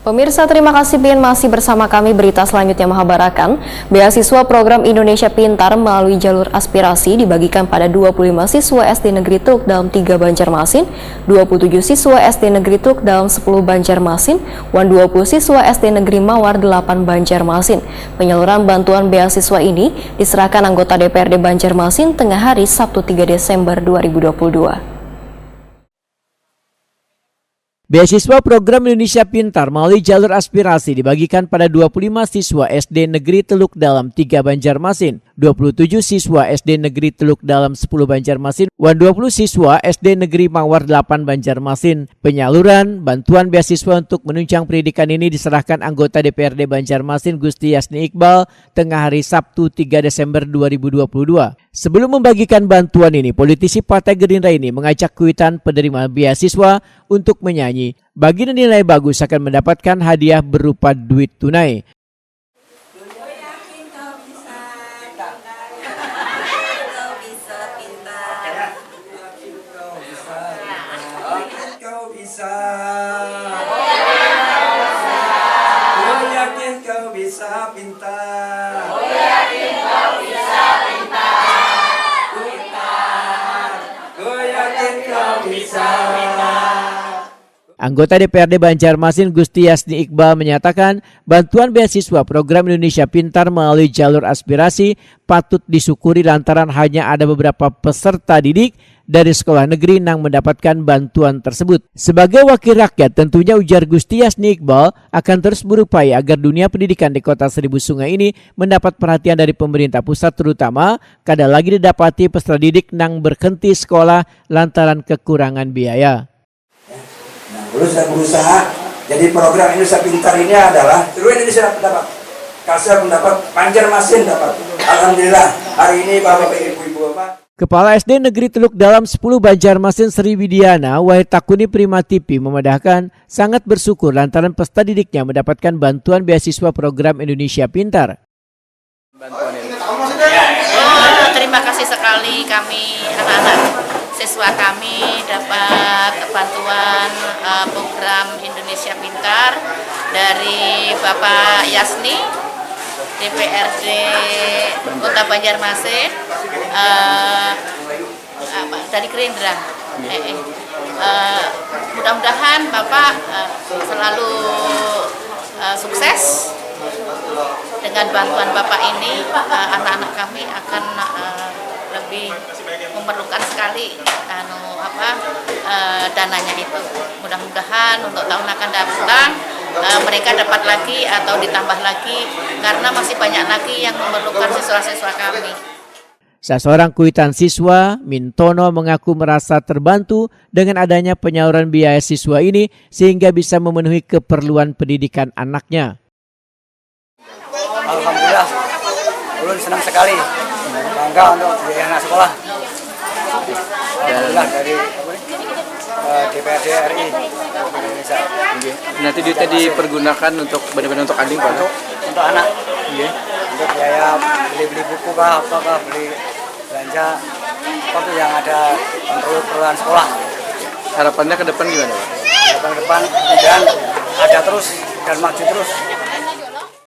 Pemirsa, terima kasih masih bersama kami. Berita selanjutnya mengabarkan beasiswa program Indonesia Pintar melalui jalur aspirasi dibagikan pada 25 siswa SD Negeri Truk dalam 3 Banjarmasin, 27 siswa SD Negeri Truk dalam 10 Banjarmasin, dan 20 siswa SD Negeri Mawar 8 Banjarmasin. Penyaluran bantuan beasiswa ini diserahkan anggota DPRD Banjarmasin tengah hari Sabtu 3 Desember 2022. Beasiswa program Indonesia Pintar melalui jalur aspirasi dibagikan pada 25 siswa SD Negeri Teluk Dalam 3 Banjarmasin, 27 siswa SD Negeri Teluk Dalam 10 Banjarmasin, dan 20 siswa SD Negeri Mawar 8 Banjarmasin. Penyaluran bantuan beasiswa untuk menunjang pendidikan ini diserahkan anggota DPRD Banjarmasin Gusti Yasni Iqbal tengah hari Sabtu 3 Desember 2022. Sebelum membagikan bantuan ini, politisi Partai Gerindra ini mengajak kuitan penerima beasiswa untuk menyanyi. Bagi nilai bagus akan mendapatkan hadiah berupa duit tunai. Anggota DPRD Banjarmasin Gusti Yasni Iqbal menyatakan bantuan beasiswa program Indonesia Pintar melalui jalur aspirasi patut disyukuri lantaran hanya ada beberapa peserta didik dari sekolah negeri yang mendapatkan bantuan tersebut. Sebagai wakil rakyat, tentunya ujar Gusti Yasni Iqbal akan terus berupaya agar dunia pendidikan di Kota Seribu Sungai ini mendapat perhatian dari pemerintah pusat, terutama kada lagi didapati peserta didik yang berhenti sekolah lantaran kekurangan biaya. Dulu saya berusaha, jadi program Indonesia Pintar ini adalah seluruh Indonesia dapat, Kalsel mendapat, Banjarmasin dapat. Alhamdulillah hari ini Bapak Ibu Bapak. Kepala SD Negeri Teluk Dalam 10 Banjarmasin Sri Widiana Wahid Takuni Prima TV memedahkan sangat bersyukur lantaran peserta didiknya mendapatkan bantuan beasiswa program Indonesia Pintar. Terima kasih sekali kami anak-anak siswa kami dapat bantuan program Indonesia Pintar dari Bapak Yasni DPRD Kota Banjarmasin dari Gerindra. Mudah-mudahan Bapak selalu sukses. Dengan bantuan Bapak ini, anak-anak kami akan lebih memerlukan sekali dananya itu. Mudah-mudahan untuk tahun akan datang mereka dapat lagi atau ditambah lagi karena masih banyak lagi yang memerlukan siswa-siswa kami. Salah seorang kuitan siswa, Mintono, mengaku merasa terbantu dengan adanya penyaluran biaya siswa ini sehingga bisa memenuhi keperluan pendidikan anaknya. Alhamdulillah, ulun senang sekali, bangga untuk biaya anak sekolah. Alhamdulillah dari DPRD RI Indonesia. Nanti duitnya dipergunakan untuk benar-benar untuk adik Pak? Untuk anak, untuk biaya beli buku kah, beli belanja, tuh yang ada keperluan sekolah. Harapannya ke depan gimana Pak? Harapan ke depan, kemudian ada terus dan maju terus.